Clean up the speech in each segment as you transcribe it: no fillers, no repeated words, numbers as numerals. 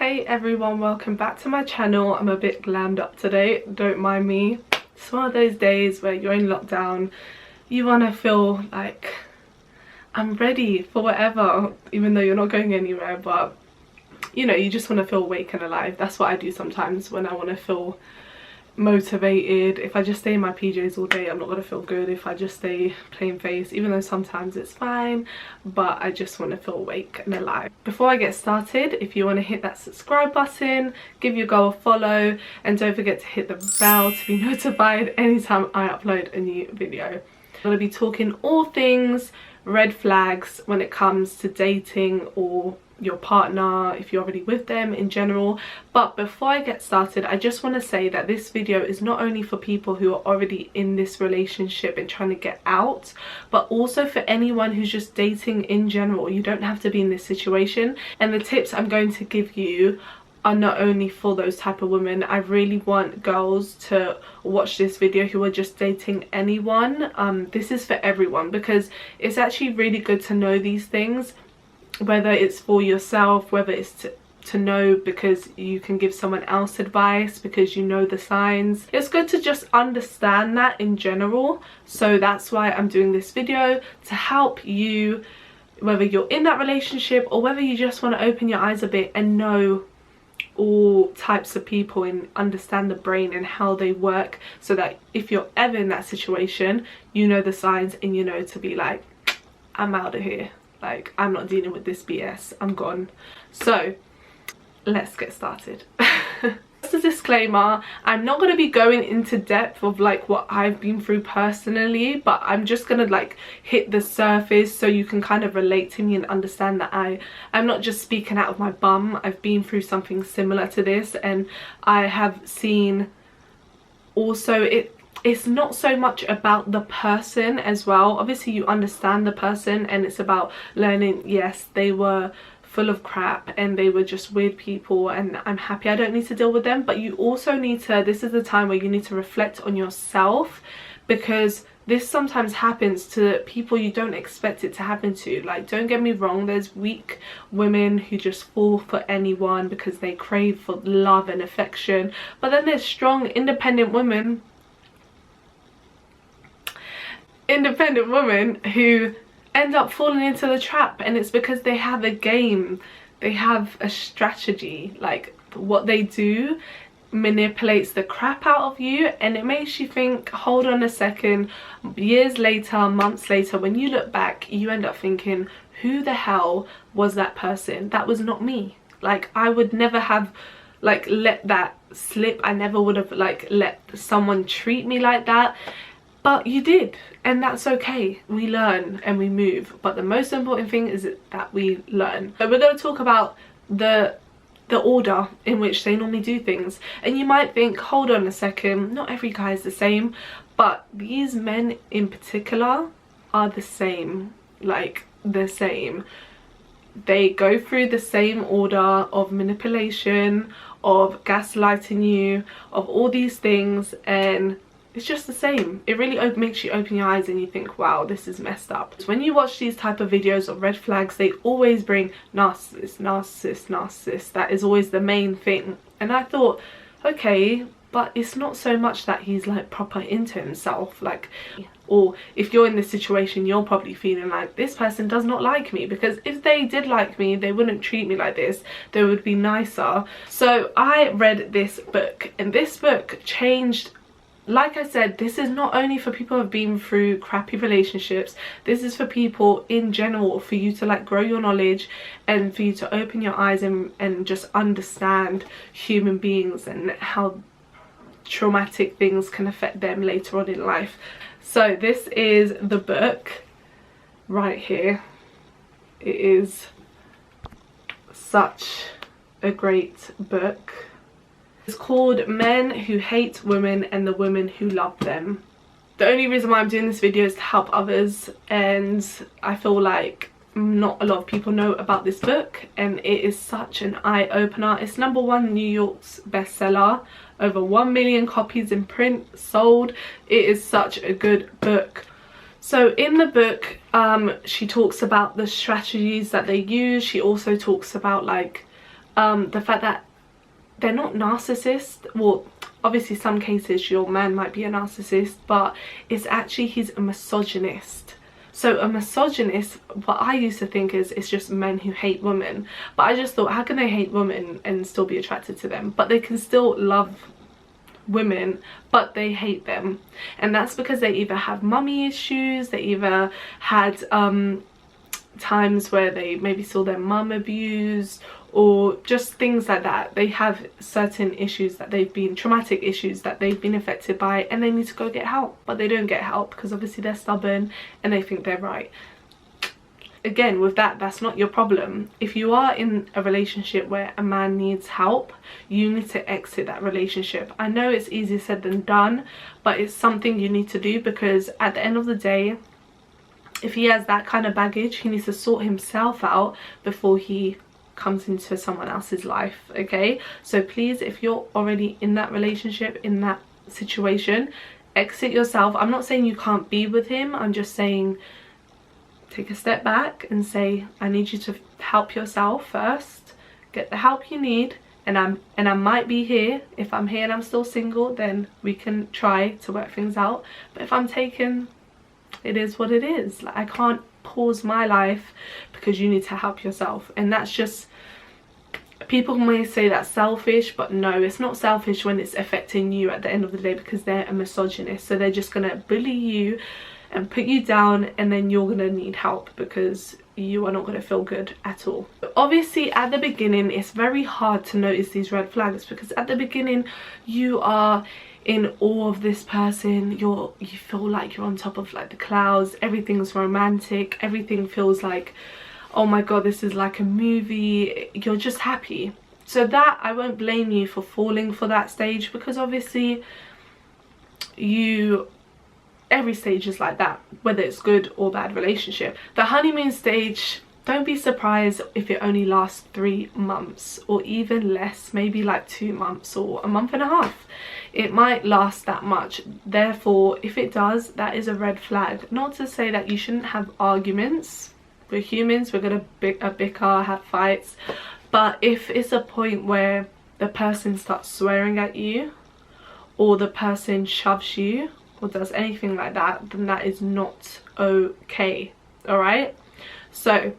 Hey everyone, welcome back to my channel. I'm a bit glammed up today, don't mind me. It's one of those days where you're in lockdown, you want to feel like I'm ready for whatever, even though you're not going anywhere, but you know, you just want to feel awake and alive. That's what I do sometimes when I want to feel motivated. If I just stay in my PJs all day, I'm not gonna feel good. If I just stay plain face, even though sometimes it's fine, but I just want to feel awake and alive. Before I get started, if you want to hit that subscribe button, give your girl a follow, and don't forget to hit the bell to be notified anytime I upload a new video. I'm gonna be talking all things red flags when it comes to dating or your partner, if you're already with them in general. But before I get started, I just want to say that this video is not only for people who are already in this relationship and trying to get out, but also for anyone who's just dating in general. You don't have to be in this situation, and the tips I'm going to give you are not only for those type of women. I really want girls to watch this video who are just dating anyone. This is for everyone, because it's actually really good to know these things, whether it's for yourself, whether it's to know because you can give someone else advice because you know the signs. It's good to just understand that in general. So that's why I'm doing this video, to help you, whether you're in that relationship or whether you just want to open your eyes a bit and know all types of people and understand the brain and how they work, so that if you're ever in that situation, you know the signs and you know to be like, I'm out of here. Like, I'm not dealing with this BS, I'm gone. So let's get started. Just a disclaimer, I'm not going to be going into depth of like what I've been through personally, but I'm just gonna like hit the surface so you can kind of relate to me and understand that I'm not just speaking out of my bum. I've been through something similar to this, and I have seen also it's not so much about the person as well. Obviously you understand the person and it's about learning, yes, they were full of crap and they were just weird people and I'm happy I don't need to deal with them, but you also need to, this is the time where you need to reflect on yourself, because this sometimes happens to people you don't expect it to happen to. Like, don't get me wrong, there's weak women who just fall for anyone because they crave for love and affection, but then there's strong independent women who end up falling into the trap, and it's because they have a game, they have a strategy. Like, what they do manipulates the crap out of you, and it makes you think, hold on a second. Years later, months later, when you look back, you end up thinking, who the hell was that person? That was not me. Like, I would never have like let that slip. I never would have like let someone treat me like that. But you did, and that's okay. We learn and we move, but the most important thing is that we learn. So we're going to talk about the order in which they normally do things, and you might think, hold on a second, not every guy is the same, but these men in particular are the same. Like, the same. They go through the same order of manipulation, of gaslighting you, of all these things, and it's just the same. It really makes you open your eyes and you think, wow, this is messed up. When you watch these type of videos of red flags, they always bring narcissist, narcissist, narcissist. That is always the main thing. And I thought, okay, but it's not so much that he's like proper into himself. Like, or if you're in this situation, you're probably feeling like, this person does not like me, because if they did like me, they wouldn't treat me like this. They would be nicer. So I read this book, and this book changed. Like I said, this is not only for people who have been through crappy relationships, this is for people in general, for you to like grow your knowledge and for you to open your eyes and just understand human beings and how traumatic things can affect them later on in life. So this is the book right here. It is such a great book. It's called Men Who Hate Women and the Women Who Love Them. The only reason why I'm doing this video is to help others, and I feel like not a lot of people know about this book, and it is such an eye-opener. It's #1 New York's bestseller, over 1 million copies in print sold. It is such a good book. So in the book, she talks about the strategies that they use. She also talks about like the fact that they're not narcissists. Well, obviously some cases your man might be a narcissist, but it's actually he's a misogynist. So a misogynist, what I used to think is it's just men who hate women, but I just thought, how can they hate women and still be attracted to them? But they can still love women, but they hate them, and that's because they either have mummy issues, they either had times where they maybe saw their mum abused, or just things like that. They have certain issues that they've been, traumatic issues that they've been affected by, and they need to go get help, but they don't get help because obviously they're stubborn and they think they're right. Again, with that, that's not your problem. If you are in a relationship where a man needs help, you need to exit that relationship. I know it's easier said than done, but it's something you need to do, because at the end of the day, if he has that kind of baggage, he needs to sort himself out before he comes into someone else's life. Okay, so please, if you're already in that relationship, in that situation, exit yourself. I'm not saying you can't be with him, I'm just saying take a step back and say, I need you to help yourself first, get the help you need, and I might be here. If I'm here and I'm still single, then we can try to work things out. But if I'm taken, it is what it is. Like, I can't pause my life because you need to help yourself. And that's just, people may say that's selfish, but no, it's not selfish when it's affecting you at the end of the day, because they're a misogynist. So they're just gonna bully you and put you down, and then you're gonna need help because you are not gonna feel good at all. Obviously at the beginning it's very hard to notice these red flags, because at the beginning you are in awe of this person, you feel like you're on top of like the clouds, everything's romantic, everything feels like, oh my god, this is like a movie, you're just happy. So that, I won't blame you for falling for that stage, because obviously every stage is like that, whether it's good or bad relationship. The honeymoon stage, don't be surprised if it only lasts 3 months or even less, maybe like 2 months or a month and a half. It might last that much. Therefore, if it does, that is a red flag. Not to say that you shouldn't have arguments. We're humans, we're gonna bicker, have fights, but if it's a point where the person starts swearing at you, or the person shoves you or does anything like that, then that is not okay. All right, so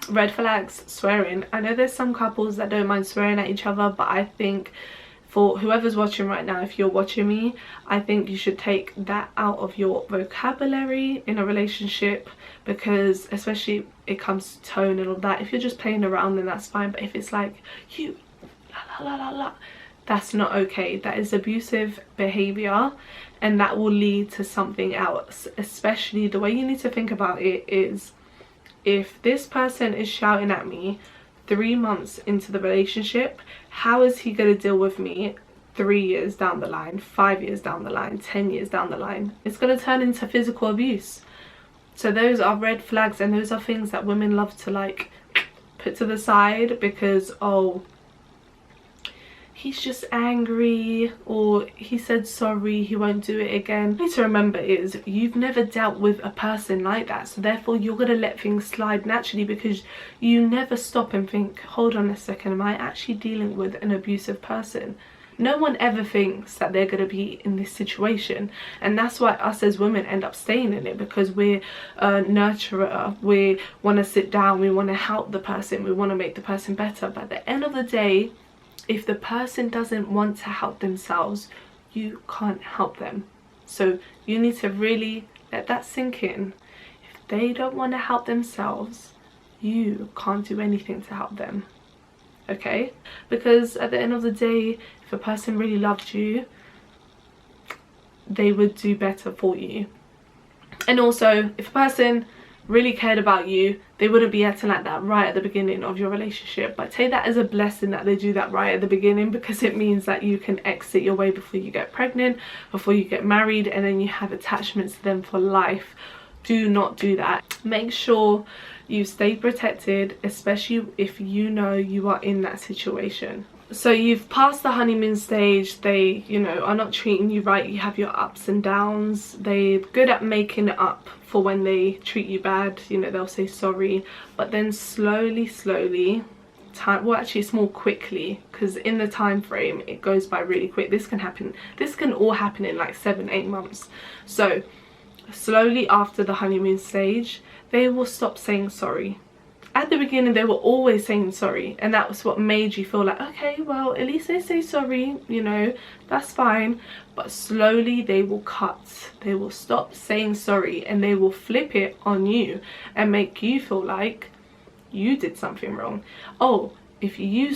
red flags, swearing. I know there's some couples that don't mind swearing at each other, but I think for whoever's watching right now, if you're watching me, I think you should take that out of your vocabulary in a relationship, because especially it comes to tone and all that. If you're just playing around, then that's fine, but if it's like, you la la la la la, that's not okay. That is abusive behavior, and that will lead to something else. Especially the way you need to think about it is, if this person is shouting at me 3 months into the relationship, how is he going to deal with me 3 years down the line, 5 years down the line, 10 years down the line? It's going to turn into physical abuse. So those are red flags, and those are things that women love to like put to the side because, oh, he's just angry, or he said sorry, he won't do it again. What you need to remember is, you've never dealt with a person like that, so therefore you're gonna let things slide naturally, because you never stop and think, hold on a second, am I actually dealing with an abusive person? No one ever thinks that they're going to be in this situation, and that's why us as women end up staying in it, because we're a nurturer, we want to sit down, we want to help the person, we want to make the person better. But at the end of the day, if the person doesn't want to help themselves, you can't help them. So you need to really let that sink in. If they don't want to help themselves, you can't do anything to help them. Okay? Because at the end of the day, if a person really loved you, they would do better for you. And also, if a person really cared about you, they wouldn't be acting like that right at the beginning of your relationship. But take that as a blessing that they do that right at the beginning, because it means that you can exit your way before you get pregnant, before you get married, and then you have attachments to them for life. Do not do that. Make sure you stay protected, especially if you know you are in that situation. So you've passed the honeymoon stage, they, you know, are not treating you right, you have your ups and downs, they're good at making it up for when they treat you bad, you know, they'll say sorry, but then slowly time. Well, actually it's more quickly, because in the time frame it goes by really quick. This can all happen in like 7-8 months. So slowly after the honeymoon stage, they will stop saying sorry. At the beginning they were always saying sorry, and that was what made you feel like, okay, well at least they say sorry, you know, that's fine. But slowly they will cut, they will stop saying sorry, and they will flip it on you and make you feel like you did something wrong. Oh, if you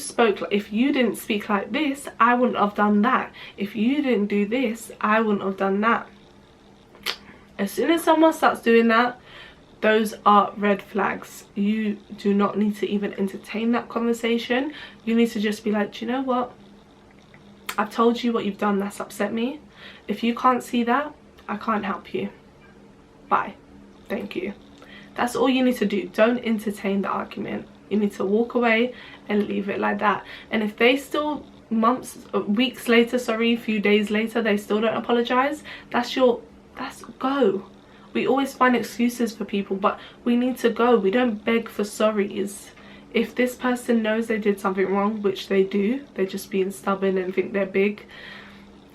didn't speak like this, I wouldn't have done that. If you didn't do this, I wouldn't have done that. As soon as someone starts doing that, those are red flags. You do not need to even entertain that conversation. You need to just be like, do you know what? I've told you what you've done that's upset me. If you can't see that, I can't help you. Bye. Thank you. That's all you need to do. Don't entertain the argument. You need to walk away and leave it like that. And if they still weeks later, sorry, a few days later, they still don't apologize, that's go. We always find excuses for people, but we need to go. We don't beg for sorries. If this person knows they did something wrong, which they do, they're just being stubborn and think they're big.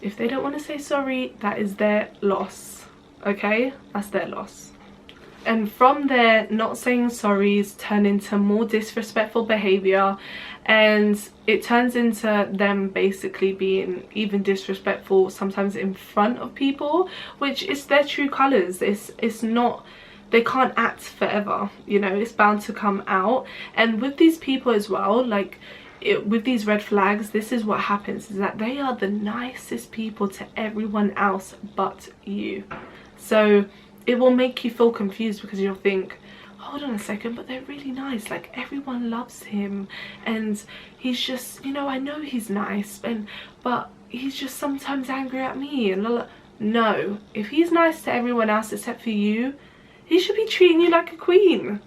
If they don't want to say sorry, that is their loss. Okay? That's their loss. And from there, not saying sorries turn into more disrespectful behavior, and it turns into them basically being even disrespectful sometimes in front of people, which is their true colors. It's not, they can't act forever, you know, it's bound to come out. And with these people as well, like with these red flags, this is what happens, is that they are the nicest people to everyone else but you. So it will make you feel confused, because you'll think, hold on a second, but they're really nice, like everyone loves him, and he's just, you know, I know he's nice, but he's just sometimes angry at me, and no, if he's nice to everyone else except for you, he should be treating you like a queen.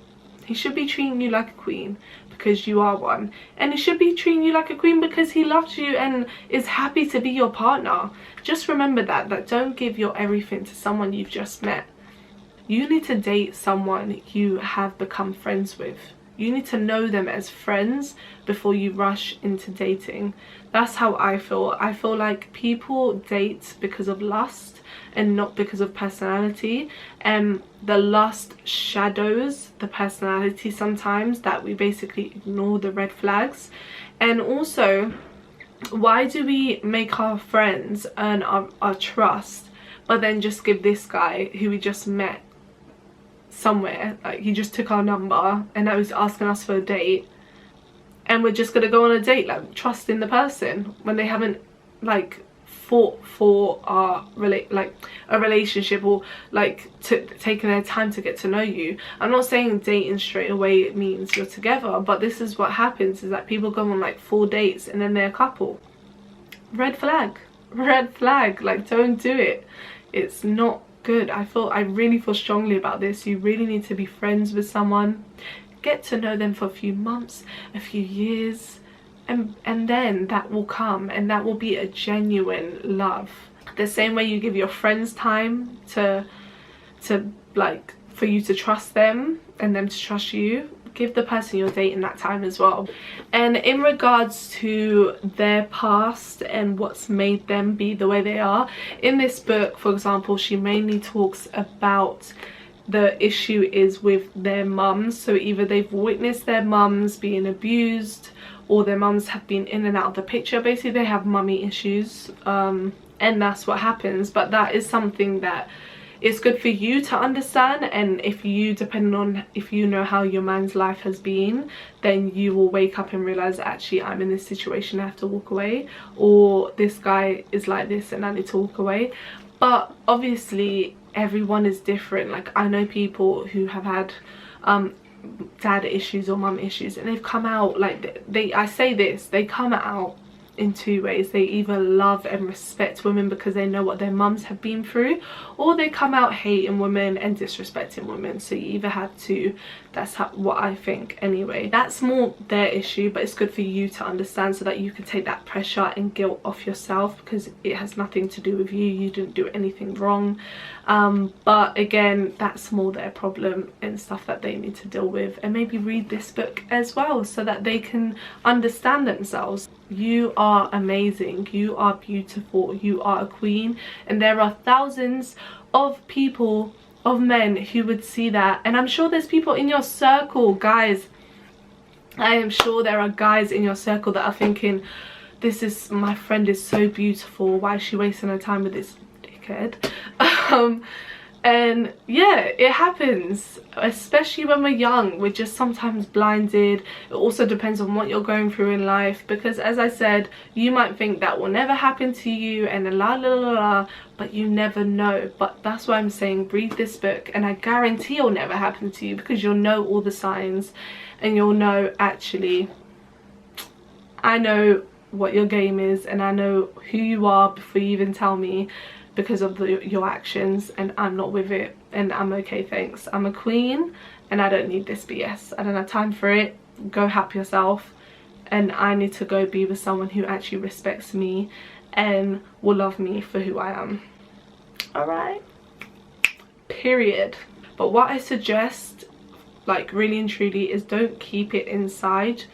He should be treating you like a queen, because you are one. And he should be treating you like a queen because he loves you and is happy to be your partner. Just remember that don't give your everything to someone you've just met. You need to date someone you have become friends with. You need to know them as friends before you rush into dating. That's how I feel. I feel like people date because of lust and not because of personality, and the lust shadows the personality sometimes, that we basically ignore the red flags. And also, why do we make our friends earn our trust, but then just give this guy who we just met somewhere, like he just took our number and now he's asking us for a date, and we're just gonna go on a date like trusting the person when they haven't like fought for a relationship, or like taking their time to get to know you. I'm not saying dating straight away it means you're together, but this is what happens, is that people go on like 4 dates and then they're a couple. Red flag. Red flag. Like, don't do it. It's not good. I really feel strongly about this. You really need to be friends with someone, get to know them for a few months, a few years, and then that will come, and that will be a genuine love. The same way you give your friends time to like for you to trust them and them to trust you, give the person you're dating that time as well. And in regards to their past and what's made them be the way they are, in this book, for example, she mainly talks about the issue is with their mums. So either they've witnessed their mums being abused, or their mums have been in and out of the picture. Basically they have mummy issues, and that's what happens. But that is something that it's good for you to understand, and if you, depending on if you know how your man's life has been, then you will wake up and realize, actually I'm in this situation, I have to walk away, or this guy is like this and I need to walk away. But obviously everyone is different. Like, I know people who have had dad issues or mum issues, and they've come out like they come out in two ways. They either love and respect women because they know what their mums have been through, or they come out hating women and disrespecting women. So you either have to. That's what I think anyway. That's more their issue, but it's good for you to understand so that you can take that pressure and guilt off yourself, because it has nothing to do with you. You didn't do anything wrong. But again, that's more their problem and stuff that they need to deal with. And maybe read this book as well so that they can understand themselves. You are amazing, you are beautiful, you are a queen, and there are thousands of people, of men, who would see that. And I'm sure there's people in your circle, guys. I am sure there are guys in your circle that are thinking, my friend is so beautiful, why is she wasting her time with this dickhead? And yeah, it happens, especially when we're young. We're just sometimes blinded. It also depends on what you're going through in life, because as I said, you might think that will never happen to you and la la la la, but you never know. But that's why I'm saying read this book, and I guarantee it'll never happen to you, because you'll know all the signs and you'll know, actually, I know what your game is and I know who you are before you even tell me, because of your actions, and I'm not with it, and I'm okay, thanks. I'm a queen and I don't need this BS. I don't have time for it. Go help yourself, and I need to go be with someone who actually respects me and will love me for who I am. Alright, period. But what I suggest, like really and truly, is don't keep it inside.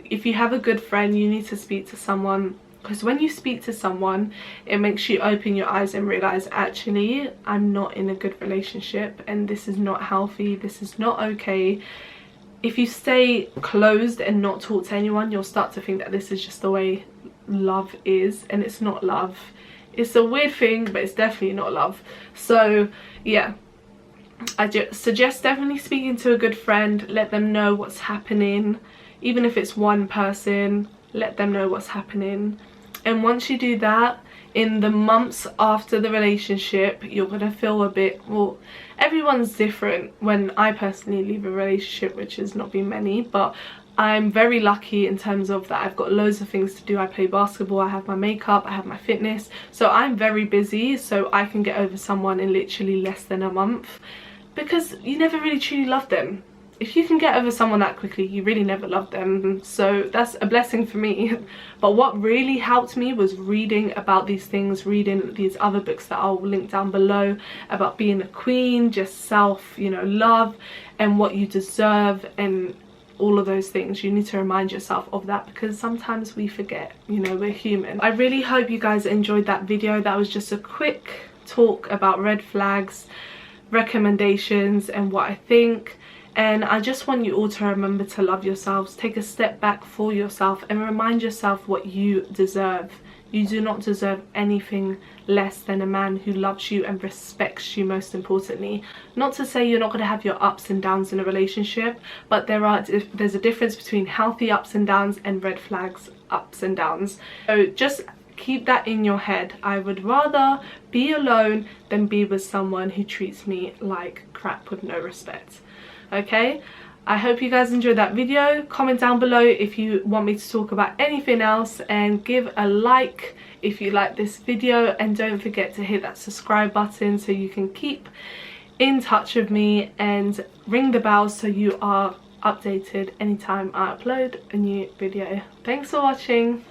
If you have a good friend, you need to speak to someone, because when you speak to someone, it makes you open your eyes and realize, actually, I'm not in a good relationship and this is not healthy, this is not okay. If you stay closed and not talk to anyone, you'll start to think that this is just the way love is, and it's not love. It's a weird thing, but it's definitely not love. So yeah, I just suggest definitely speaking to a good friend. Let them know what's happening, even if it's one person. Let them know what's happening. And once you do that, in the months after the relationship, you're gonna feel a bit, well, everyone's different. When I personally leave a relationship, which has not been many, but I'm very lucky in terms of that I've got loads of things to do. I play basketball, I have my makeup, I have my fitness, so I'm very busy, so I can get over someone in literally less than a month, because you never really truly love them. If you can get over someone that quickly, you really never loved them. So that's a blessing for me. But what really helped me was reading about these things, reading these other books that I'll link down below, about being a queen, just self, you know, love, and what you deserve, and all of those things. You need to remind yourself of that, because sometimes we forget, you know, we're human. I really hope you guys enjoyed that video. That was just a quick talk about red flags, recommendations, and what I think. And I just want you all to remember to love yourselves. Take a step back for yourself and remind yourself what you deserve. You do not deserve anything less than a man who loves you and respects you, most importantly. Not to say you're not going to have your ups and downs in a relationship, but there's a difference between healthy ups and downs and red flags ups and downs. So just keep that in your head. I would rather be alone than be with someone who treats me like crap with no respect. Okay, I hope you guys enjoyed that video. Comment down below if you want me to talk about anything else, and give a like if you like this video, and don't forget to hit that subscribe button so you can keep in touch with me, and ring the bell so you are updated anytime I upload a new video. Thanks for watching.